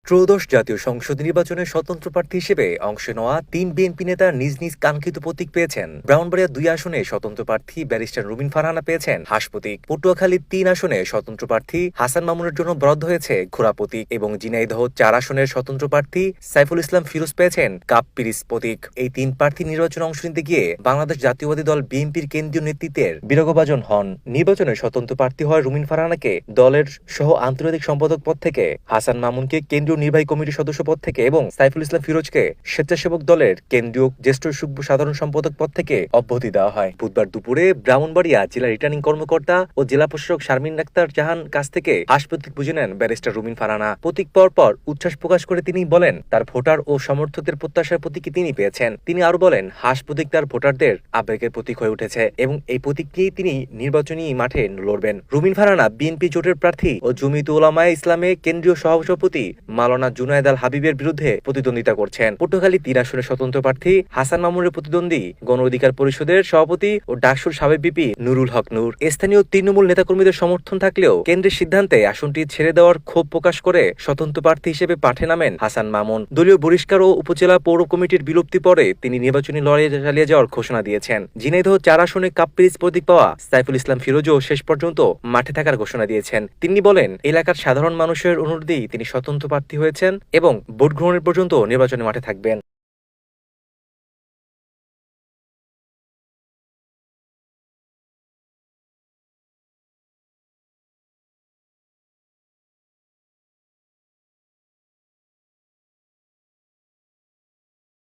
ত্রয়োদশ জাতীয় সংসদ নির্বাচনে স্বতন্ত্র প্রার্থী হিসেবে অংশ নেওয়া ৩ বিএনপি নেতা নিজ নিজ কাঙ্ক্ষিত প্রতীক পেয়েছেন। ব্রাহ্মণবাড়িয়া ২ আসনে স্বতন্ত্র প্রার্থী ব্যারিস্টার রুমিন ফারহানা পেয়েছেন হাঁস প্রতীক। পটুয়াখালী ৩ আসনে স্বতন্ত্র প্রার্থী হাসান মামুনের জন্য বরাদ্দ হয়েছে ঘোড়া প্রতীক এবং ঝিনাইদহ ৪ আসনের স্বতন্ত্র প্রার্থী সাইফুল ইসলাম ফিরোজ পেয়েছেন কাপ পিরিস প্রতীক। এই ৩ প্রার্থী নির্বাচনে অংশ নিতে গিয়ে বাংলাদেশ জাতীয়বাদী দল বিএনপির কেন্দ্রীয় নেতৃত্বের বিরাগভাজন হন। নির্বাচনে স্বতন্ত্র প্রার্থী হয় রুমিন ফারহানাকে দলের সহ আন্তর্জাতিক সম্পাদক পদ থেকে, হাসান মামুনকে কেন্দ্রীয় নির্বাহী কমিটির সদস্য পদ থেকে এবং সাইফুল ইসলাম ফিরোজকে স্বেচ্ছাসেবক দলের কেন্দ্রীয় জ্যেষ্ঠ যুগ্ম সাধারণ সম্পাদক পদ থেকে অব্যাহতি দেওয়া হয়। বুধবার দুপুরে ব্রাহ্মণবাড়িয়া জেলা রিটার্নিং কর্মকর্তা ও জেলা প্রশাসক শারমিন আক্তার জাহান কাছ থেকে হাঁস প্রতীক বুঝে নেন ব্যারিস্টার রুমিন ফারহানা। প্রতীক পাওয়ার পর উচ্ছ্বাস প্রকাশ করে তিনি বলেন, তার ভোটার ও সমর্থকদের প্রত্যাশার প্রতীকই তিনি পেয়েছেন। তিনি আরো বলেন, হাঁস প্রতীক তার ভোটারদের আবেগের প্রতীক হয়ে উঠেছে এবং এই প্রতীক নিয়েই তিনি নির্বাচনী মাঠে লড়বেন। রুমিন ফারহানা বিএনপি জোটের প্রার্থী ও জমিয়তুল উলামায়ে ইসলামে কেন্দ্রীয় সহসভাপতি মাওলানা জুনায়েদ আল হাবিবের বিরুদ্ধে প্রতিদ্বন্দ্বিতা করছেন। পটুয়াখালী ৩ আসনের স্বতন্ত্র প্রার্থী হাসান মামুনের প্রতিদ্বন্দ্বী গণ অধিকার পরিষদের সভাপতি ও ডাকসুর সাবেক বিপি নুরুল হক নূর। স্থানীয় তৃণমূল নেতাকর্মীদের সমর্থন থাকলেও কেন্দ্রের সিদ্ধান্তে আসনটি ছেড়ে দেওয়ার ক্ষোভ প্রকাশ করে স্বতন্ত্র প্রার্থী হিসেবে মাঠে নামেন হাসান মামুন। দলীয় বহিষ্কার ও উপজেলা পৌর কমিটির বিলুপ্তি পরে তিনি নির্বাচনী লড়াই চালিয়ে যাওয়ার ঘোষণা দিয়েছেন। ঝিনাইদহ ৪ আসনে কাপ পিরিস প্রতীক পাওয়া সাইফুল ইসলাম ফিরোজও শেষ পর্যন্ত মাঠে থাকার ঘোষণা দিয়েছেন। তিনি বলেন, এলাকার সাধারণ মানুষের অনুরোধেই তিনি স্বতন্ত্র প্রার্থী হয়েছেন এবং ভোট গ্রহণের পর্যন্ত নির্বাচনী মাঠে থাকবেন।